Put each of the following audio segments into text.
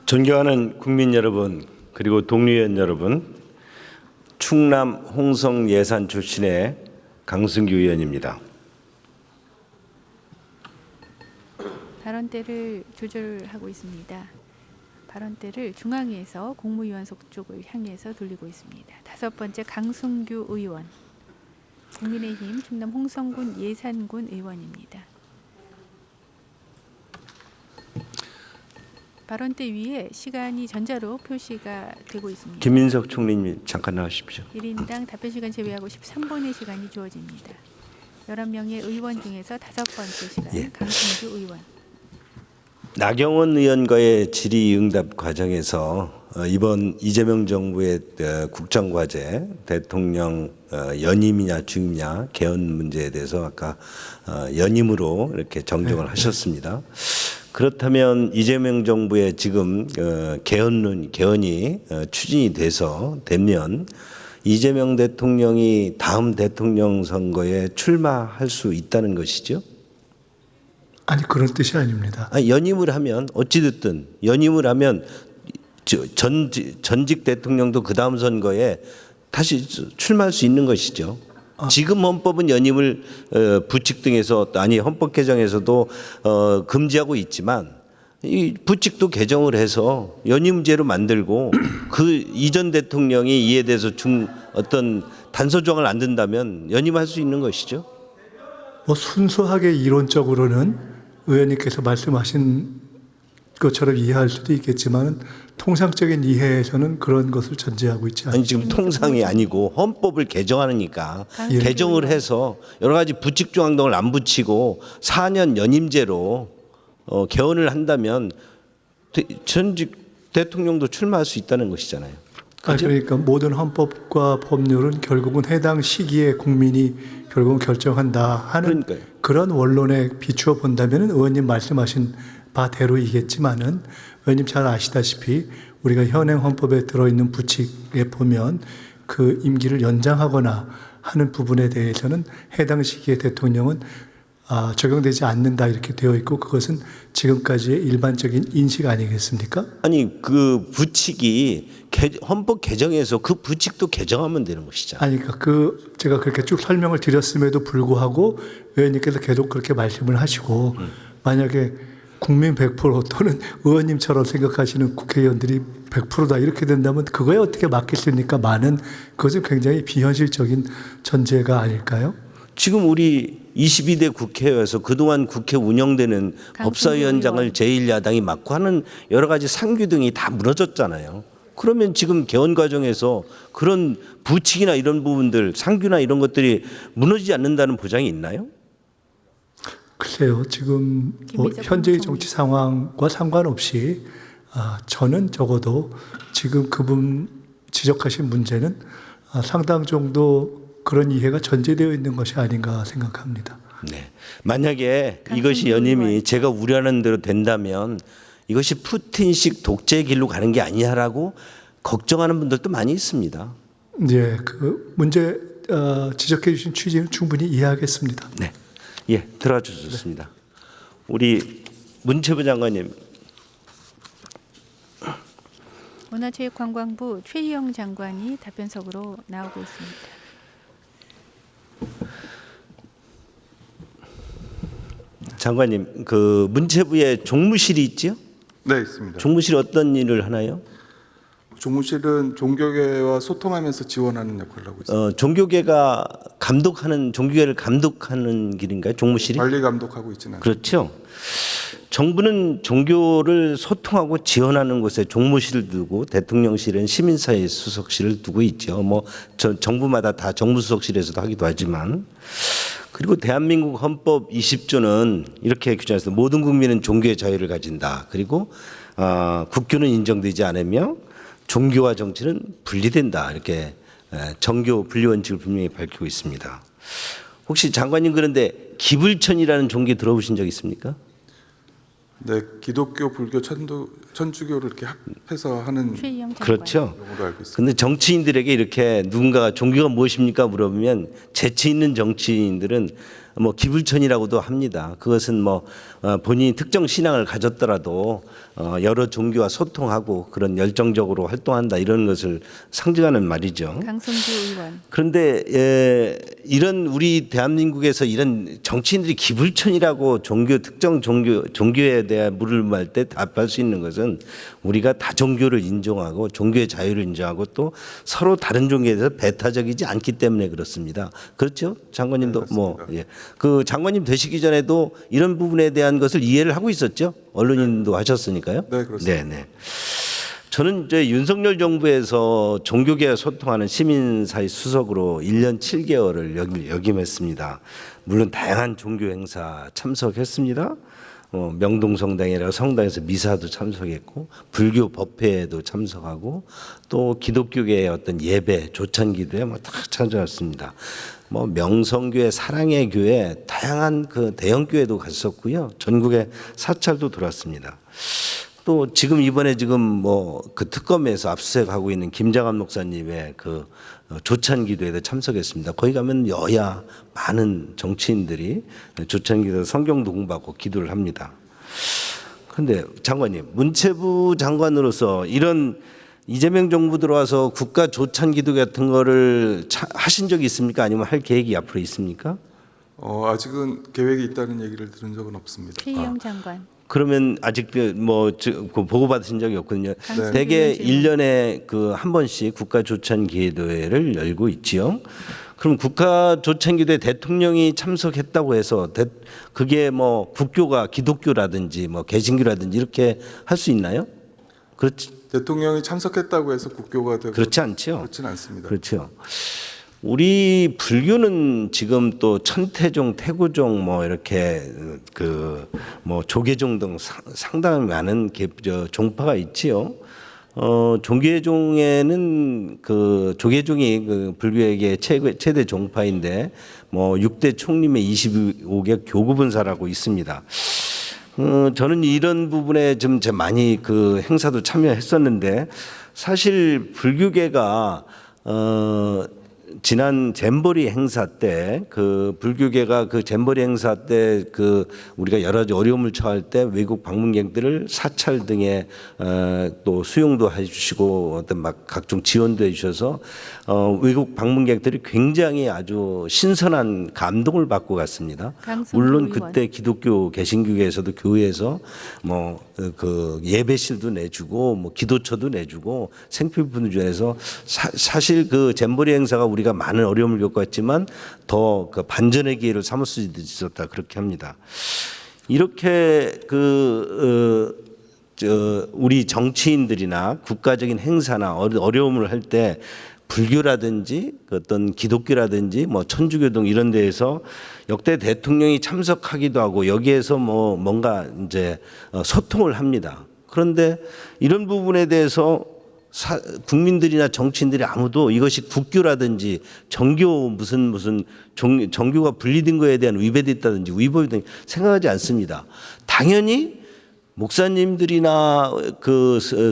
존경하는 국민 여러분, 그리고 동료의원 여러분, 충남 홍성 예산 출신의 강승규 의원입니다. 발언대를 조절하고 있습니다. 발언대를 중앙에서 국무위원석 쪽을 향해서 돌리고 있습니다. 다섯 번째 강승규 의원, 국민의힘 충남 홍성군 예산군 의원입니다. 발언대 위에 시간이 전자로 표시가 되고 있습니다. 김민석 총리님 잠깐 나와주십시오. 1인당 답변 시간 제외하고 13분의 시간이 주어집니다. 11명의 의원 중에서 다섯 번째 시간 강승규 의원. 나경원 의원과의 질의응답 과정에서 이번 이재명 정부의 국정과제 대통령 연임이냐 중임이냐 개헌 문제에 대해서 아까 연임으로 이렇게 정정을 하셨습니다. 그렇다면 이재명 정부의 지금 개헌이 추진이 되면 이재명 대통령이 다음 대통령 선거에 출마할 수 있다는 것이죠? 아니, 그런 뜻이 아닙니다. 연임을 하면 어찌됐든 연임을 하면 전직 대통령도 그 다음 선거에 다시 출마할 수 있는 것이죠. 지금 헌법은 연임을 부칙 등에서 헌법 개정에서도 금지하고 있지만 이 부칙도 개정을 해서 연임제로 만들고 그 이전 대통령이 이에 대해서 어떤 단서 조항을 안 든다면 연임할 수 있는 것이죠. 뭐 순수하게 이론적으로는 의원님께서 말씀하신 것처럼 이해할 수도 있겠지만 통상적인 이해에서는 그런 것을 전제하고 있지 않습니다. 아니 지금 통상이 아니고 헌법을 개정하니까 개정을 해서 여러 가지 부칙 조항 등을 안 붙이고 4년 연임제로 개헌을 한다면 전직 대통령도 출마할 수 있다는 것이잖아요. 그러니까 모든 헌법과 법률은 결국은 해당 시기에 국민이 결국은 결정한다 하는 그런 원론에 비추어 본다면 의원님 말씀하신 바대로이겠지만은 의원님 잘 아시다시피 우리가 현행 헌법에 들어있는 부칙에 보면 그 임기를 연장하거나 하는 부분에 대해서는 해당 시기의 대통령은 적용되지 않는다 이렇게 되어 있고 그것은 지금까지의 일반적인 인식 아니겠습니까? 아니 그 부칙이 헌법 개정에서 그 부칙도 개정하면 되는 것이잖아요. 아니 그러니까 제가 그렇게 쭉 설명을 드렸음에도 불구하고 의원님께서 계속 그렇게 말씀을 하시고 만약에 국민 100% 또는 의원님처럼 생각하시는 국회의원들이 100%다 이렇게 된다면 그거에 어떻게 맡겠습니까? 그것은 굉장히 비현실적인 전제가 아닐까요? 지금 우리 22대 국회에서 그동안 국회 운영되는 법사위원장을 제1야당이 맡고 하는 여러 가지 상규 등이 다 무너졌잖아요. 그러면 지금 개헌 과정에서 그런 부칙이나 이런 부분들 상규나 이런 것들이 무너지지 않는다는 보장이 있나요? 글쎄요. 지금 현재의 정치 상황과 상관없이 저는 적어도 지금 그분 지적하신 문제는 상당 정도 그런 이해가 전제되어 있는 것이 아닌가 생각합니다. 네. 만약에 이것이 연임이 제가 우려하는 대로 된다면 이것이 푸틴식 독재의 길로 가는 게 아니냐라고 걱정하는 분들도 많이 있습니다. 네, 그 문제 지적해 주신 취지는 충분히 이해하겠습니다. 네. 예, 들어와 주셨습니다. 우리 문체부 장관님. 문화체육관광부 최희영 장관이 답변석으로 나오고 있습니다. 장관님, 그 문체부에 종무실이 있죠? 네, 있습니다. 종무실 어떤 일을 하나요? 종무실은 종교계와 소통하면서 지원하는 역할을 하고 있습니다. 종교계를 감독하는 길인가요? 종무실이? 관리 감독하고 있지는 않습니다. 그렇죠. 정부는 종교를 소통하고 지원하는 곳에 종무실을 두고 대통령실은 시민사회 수석실을 두고 있죠. 정부마다 다 정무수석실에서도 하기도 하지만 그리고 대한민국 헌법 20조는 이렇게 규정했습니다. 모든 국민은 종교의 자유를 가진다. 그리고 국교는 인정되지 않으며 종교와 정치는 분리된다. 이렇게 정교 분리 원칙을 분명히 밝히고 있습니다. 혹시 장관님 그런데 기불천이라는 종교 들어보신 적 있습니까? 네, 기독교, 불교, 천주교를 이렇게 합해서 하는 그렇죠. 용어로 알고 있습니다. 그런데 정치인들에게 이렇게 누군가가 종교가 무엇입니까 물어보면 재치 있는 정치인들은 뭐 기불천이라고도 합니다. 그것은 뭐 본인이 특정 신앙을 가졌더라도 여러 종교와 소통하고 그런 열정적으로 활동한다 이런 것을 상징하는 말이죠. 강승규 의원. 그런데 이런 우리 대한민국에서 이런 정치인들이 기불천이라고 특정 종교에 대한 물음할 때 답할 수 있는 것은 우리가 다종교를 인정하고 종교의 자유를 인정하고 또 서로 다른 종교에 대해서 배타적이지 않기 때문에 그렇습니다. 그렇죠? 장관님도 네, 그 장관님 되시기 전에도 이런 부분에 대한 것을 이해를 하고 있었죠. 언론인도 하셨으니까요. 네, 그렇습니다. 네. 저는 이제 윤석열 정부에서 종교계와 소통하는 시민사회 수석으로 1년 7개월을 역임했습니다. 물론 다양한 종교 행사 참석했습니다. 명동성당이라 성당에서 미사도 참석했고 불교 법회에도 참석하고 또 기독교계의 어떤 예배 조찬기도에 다 찾아왔습니다. 명성교회, 사랑의 교회, 다양한 그 대형교회도 갔었고요. 전국에 사찰도 돌았습니다. 또 지금 이번에 그 특검에서 압수수색하고 있는 김장한 목사님의 그 조찬기도에도 참석했습니다. 거기 가면 여야 많은 정치인들이 조찬기도 성경도 공부하고 기도를 합니다. 그런데 장관님, 문체부 장관으로서 이런 이재명 정부 들어와서 국가 조찬기도 같은 거를 하신 적이 있습니까? 아니면 할 계획이 앞으로 있습니까? 아직은 계획이 있다는 얘기를 들은 적은 없습니다. 최희영 장관. 그러면 아직 보고 받으신 적이 없거든요. 네. 대개 1년에 한 번씩 국가 조찬 기도회를 열고 있지요. 그럼 국가 조찬 기도회 대통령이 참석했다고 해서 그게 국교가 기독교라든지 개신교라든지 이렇게 할 수 있나요? 그렇지. 대통령이 참석했다고 해서 국교가 되고 그렇지 않죠. 그렇지는 않습니다. 그렇죠. 우리 불교는 지금 또 천태종, 태고종 이렇게 조계종 등 상당히 많은 종파가 있지요. 조계종에는 조계종이 불교에게 최대 종파인데 6대 총림의 25개 교구분사라고 있습니다. 저는 이런 부분에 좀 많이 행사도 참여했었는데 사실 불교계가 지난 잼버리 행사 때 불교계가 잼버리 행사 때 우리가 여러 가지 어려움을 처할 때 외국 방문객들을 사찰 등에 또 수용도 해주시고 어떤 각종 지원도 해주셔서 외국 방문객들이 굉장히 아주 신선한 감동을 받고 갔습니다. 물론 의원. 그때 기독교 개신교계에서도 교회에서 예배실도 내주고 기도처도 내주고 생필품도 주해서 사실 잼버리 행사가 우리가 많은 어려움을 겪었지만 더 반전의 기회를 삼을 수 있었다 그렇게 합니다. 이렇게 우리 정치인들이나 국가적인 행사나 어려움을 할 때 불교라든지 어떤 기독교라든지 천주교 등 이런 데에서 역대 대통령이 참석하기도 하고 여기에서 뭔가 이제 소통을 합니다. 그런데 이런 부분에 대해서 국민들이나 정치인들이 아무도 이것이 국교라든지 정교 무슨 정교가 분리된 거에 대한 위배도 있다든지 위법이 등 생각하지 않습니다. 당연히 목사님들이나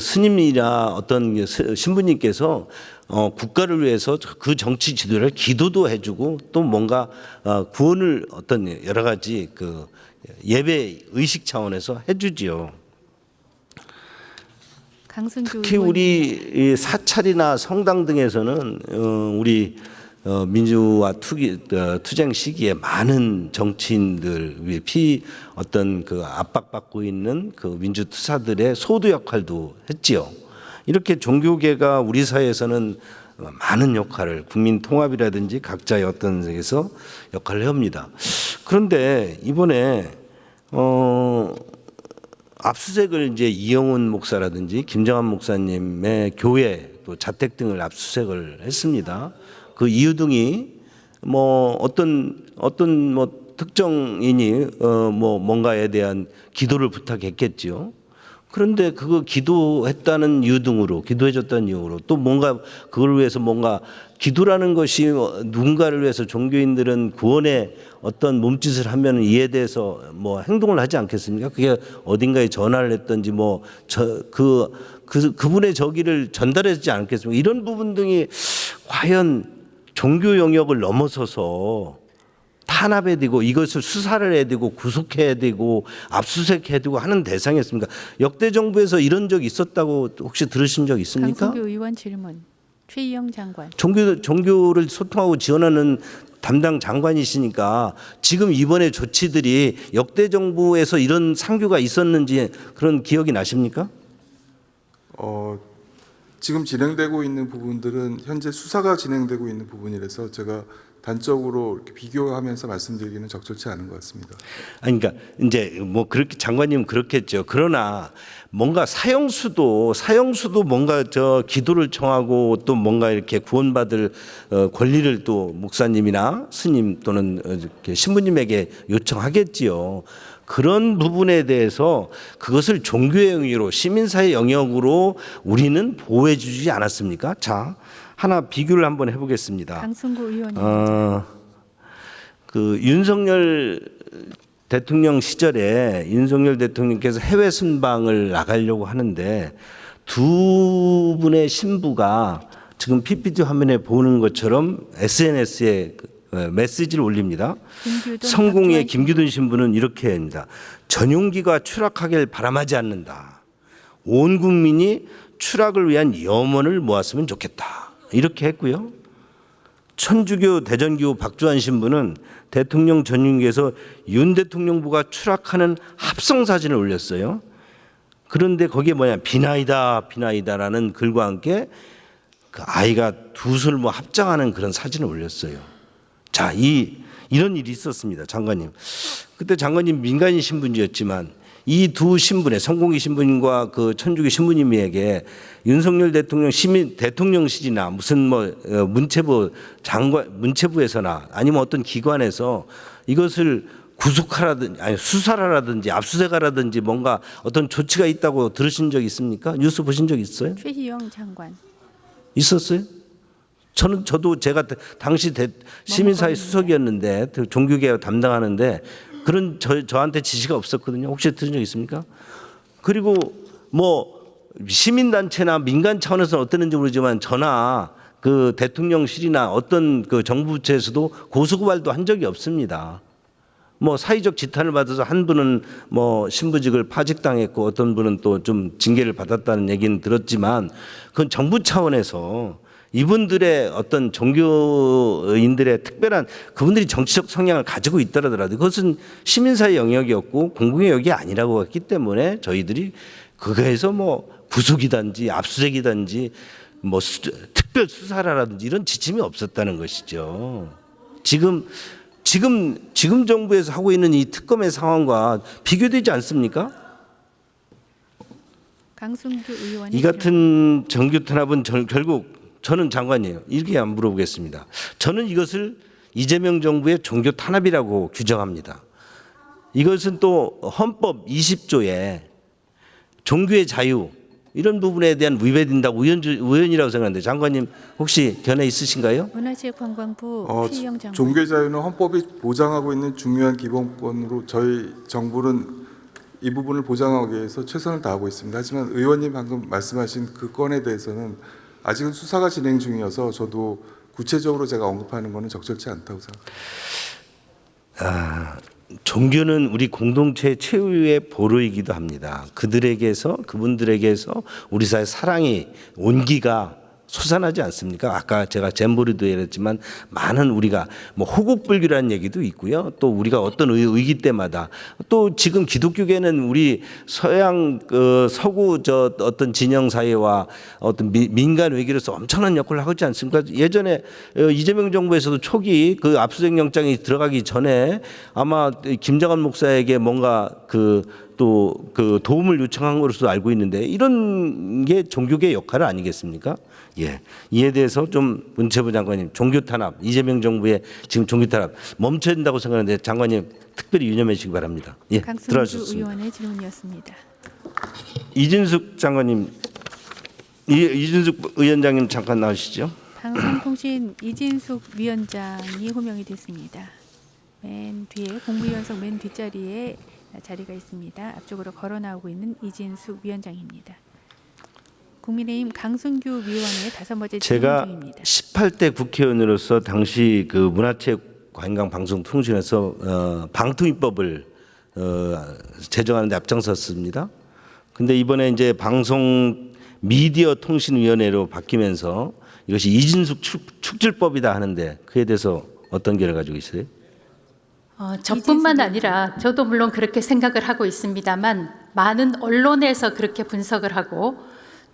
스님이나 어떤 신부님께서 국가를 위해서 그 정치 지도를 기도도 해주고 또 뭔가 구원을 어떤 여러 가지 예배 의식 차원에서 해주지요. 특히 우리 사찰이나 성당 등에서는 우리 민주화 투쟁 시기에 많은 정치인들 어떤 압박받고 있는 민주투사들의 소도 역할도 했지요. 이렇게 종교계가 우리 사회에서는 많은 역할을 국민 통합이라든지 각자의 어떤 데서 역할을 합니다. 그런데 이번에 압수수색을 이제 이영훈 목사라든지 김정한 목사님의 교회 또 자택 등을 압수수색을 했습니다. 그 이유 등이 어떤 특정인이 뭔가에 대한 기도를 부탁했겠지요. 그런데 기도했다는 이유 등으로 기도해줬다는 이유로 또 뭔가 그걸 위해서 뭔가 기도라는 것이 누군가를 위해서 종교인들은 구원의 어떤 몸짓을 하면 이에 대해서 행동을 하지 않겠습니까? 그게 어딘가에 전화를 했든지 그분의 저기를 전달하지 않겠습니까? 이런 부분 등이 과연 종교 영역을 넘어서서 탄압해야 되고 이것을 수사를 해야 되고 구속해야 되고 압수수색해야 되고 하는 대상이었습니까? 역대 정부에서 이런 적 있었다고 혹시 들으신 적 있습니까? 강승규 의원 질문. 최희영 장관. 종교를 소통하고 지원하는 담당 장관이시니까 지금 이번에 조치들이 역대 정부에서 이런 상규가 있었는지 그런 기억이 나십니까? 지금 진행되고 있는 부분들은 현재 수사가 진행되고 있는 부분이라서 제가 단적으로 이렇게 비교하면서 말씀드리기는 적절치 않은 것 같습니다. 아니, 그러니까 이제 뭐 그렇게 장관님 그렇겠죠. 그러나 뭔가 사형수도 뭔가 저 기도를 청하고 또 뭔가 이렇게 구원받을 권리를 또 목사님이나 스님 또는 이렇게 신부님에게 요청하겠지요. 그런 부분에 대해서 그것을 종교의 영역으로 시민사회 영역으로 우리는 보호해주지 않았습니까? 자, 하나 비교를 한번 해보겠습니다. 강승구 의원님. 그 윤석열 대통령 시절에 윤석열 대통령께서 해외 순방을 나가려고 하는데 두 분의 신부가 지금 PPT 화면에 보는 것처럼 SNS에 메시지를 올립니다. 성공의 김규돈 신부는 이렇게 합니다. 전용기가 추락하길 바람하지 않는다. 온 국민이 추락을 위한 염원을 모았으면 좋겠다. 이렇게 했고요. 천주교 대전교 박주환 신부는 대통령 전용기에서 윤 대통령부가 추락하는 합성 사진을 올렸어요. 그런데 거기에 뭐냐 비나이다라는 글과 함께 그 아이가 두 손을 뭐 합장하는 그런 사진을 올렸어요. 자, 이런 일이 있었습니다, 장관님. 그때 장관님 민간인 신분이었지만 이 두 신분의 성공기 신부님과 그 천주교 신부님에게 윤석열 대통령 대통령실이나 무슨 뭐 문체부에서나 아니면 어떤 기관에서 이것을 구속하라든지 아니 수사라든지 압수수색하라든지 뭔가 어떤 조치가 있다고 들으신 적 있습니까? 뉴스 보신 적 있어요? 최희영 장관. 있었어요? 저도 제가 당시 시민사회 수석이었는데 종교개혁 담당하는데 그런 저한테 지시가 없었거든요. 혹시 들은 적 있습니까? 그리고 뭐 시민단체나 민간 차원에서 어땠는지 모르지만 저나 그 대통령실이나 어떤 그 정부 부처에서도 고소고발도 한 적이 없습니다. 뭐 사회적 지탄을 받아서 한 분은 뭐 신부직을 파직당했고 어떤 분은 또 좀 징계를 받았다는 얘기는 들었지만 그건 정부 차원에서 이분들의 어떤 종교인들의 특별한 그분들이 정치적 성향을 가지고 있더라도 그것은 시민사회 영역이었고 공공의 영역이 아니라고 했기 때문에 저희들이 그거에서 뭐 구속이든지 압수수색이든지 뭐 특별 수사라든지 이런 지침이 없었다는 것이죠. 지금 정부에서 하고 있는 이 특검의 상황과 비교되지 않습니까? 강승규 의원의 이 같은 정규 탄압은 결국 저는 장관이에요. 이렇게 안 물어보겠습니다. 저는 이것을 이재명 정부의 종교 탄압이라고 규정합니다. 이것은 또 헌법 20조에 종교의 자유 이런 부분에 대한 위배된다고 우연이라고 생각하는데 장관님 혹시 견해 있으신가요? 문화체육관광부 최희영 장관. 종교 자유는 헌법이 보장하고 있는 중요한 기본권으로 저희 정부는 이 부분을 보장하기 위해서 최선을 다하고 있습니다. 하지만 의원님 방금 말씀하신 그 건에 대해서는 아직은 수사가 진행 중이어서 저도 구체적으로 제가 언급하는 것은 적절치 않다고 생각합니다. 종교는 우리 공동체의 최후의 보루이기도 합니다. 그분들에게서 우리 사회 사랑이 온기가 솟아나지 않습니까? 아까 제가 잼버리도 얘기했지만 많은 우리가 뭐 호국불교라는 얘기도 있고요. 또 우리가 어떤 의기 때마다 또 지금 기독교계는 우리 서양 서구 어떤 진영 사회와 어떤 민간 외교로서 엄청난 역할을 하고 있지 않습니까? 예전에 이재명 정부에서도 초기 그 압수수색 영장이 들어가기 전에 아마 김장한 목사에게 뭔가 또 그 도움을 요청한 것으로 알고 있는데 이런 게 종교계 역할 아니겠습니까? 예, 이에 대해서 좀 문체부 장관님 종교 탄압 이재명 정부의 지금 종교 탄압 멈춰야 된다고 생각하는데 장관님 특별히 유념해 주시기 바랍니다. 예, 강승규 들어주셨습니다. 의원의 질문이었습니다. 이진숙 장관님, 이진숙 위원장님 잠깐 나오시죠. 방송통신 이진숙 위원장이 호명이 됐습니다. 맨 뒤에 공무위원석 맨 뒷자리에 자리가 있습니다. 앞쪽으로 걸어 나오고 있는 이진숙 위원장입니다. 국민의힘 강승규 위원의 5번째 질문 제가 중입니다. 18대 국회의원으로서 당시 그 문화체육 과인강방송통신에서 방통위법을 제정하는 데 앞장섰습니다. 근데 이번에 이제 방송 미디어 통신위원회로 바뀌면서 이것이 이진숙 축출법이다 하는데 그에 대해서 어떤 견해를 가지고 있어요? 저뿐만 아니라 저도 물론 그렇게 생각을 하고 있습니다만 많은 언론에서 그렇게 분석을 하고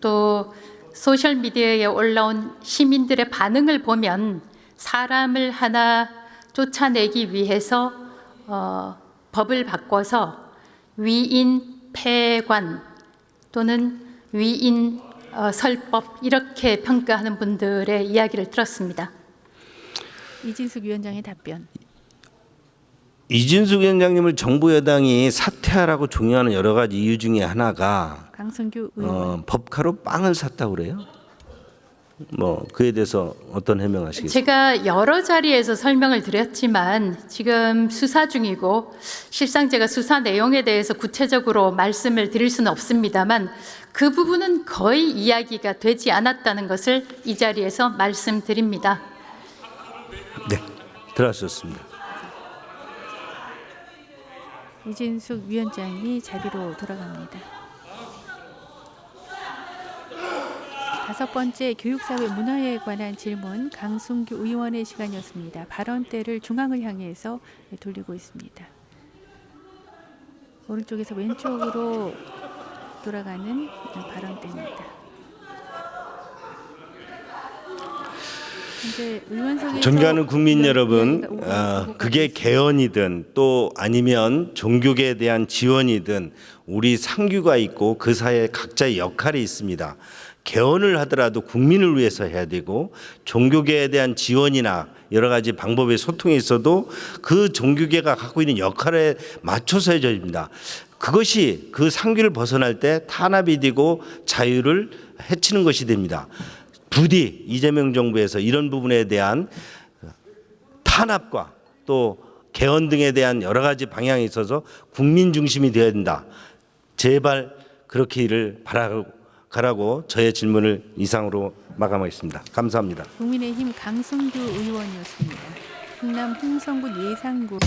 또 소셜 미디어에 올라온 시민들의 반응을 보면 사람을 하나 쫓아내기 위해서 법을 바꿔서 위인 폐관 또는 위인 설법 이렇게 평가하는 분들의 이야기를 들었습니다. 이진숙 위원장의 답변. 이진숙 위원장님을 정부 여당이 사퇴하라고 종용하는 여러 가지 이유 중에 하나가 강승규 의원. 법카로 빵을 샀다고 그래요? 뭐 그에 대해서 어떤 해명하시겠어요? 제가 여러 자리에서 설명을 드렸지만 지금 수사 중이고 실상 제가 수사 내용에 대해서 구체적으로 말씀을 드릴 수는 없습니다만 그 부분은 거의 이야기가 되지 않았다는 것을 이 자리에서 말씀드립니다. 네, 들어가셨습니다. 이진숙 위원장이 자리로 돌아갑니다. 5번째 교육사회 문화에 관한 질문 강승규 의원의 시간이었습니다. 발언대를 중앙을 향해서 돌리고 있습니다. 오른쪽에서 왼쪽으로 돌아가는 발언대입니다. 현재 의원석에서 존경하는 국민 여러분, 오고 그게 개헌이든 또 아니면 종교계에 대한 지원이든 우리 상규가 있고 그 사이에 각자의 역할이 있습니다. 개헌을 하더라도 국민을 위해서 해야 되고 종교계에 대한 지원이나 여러 가지 방법의 소통에 있어도 그 종교계가 갖고 있는 역할에 맞춰서 해야 됩니다. 그것이 그 상규를 벗어날 때 탄압이 되고 자유를 해치는 것이 됩니다. 부디 이재명 정부에서 이런 부분에 대한 탄압과 또 개헌 등에 대한 여러 가지 방향에 있어서 국민 중심이 되어야 된다. 제발 그렇게 일을 바라고 저의 질문을 이상으로 마감하겠습니다. 감사합니다. 국민의힘 강승규 의원이었습니다. 충남 홍성군 예산구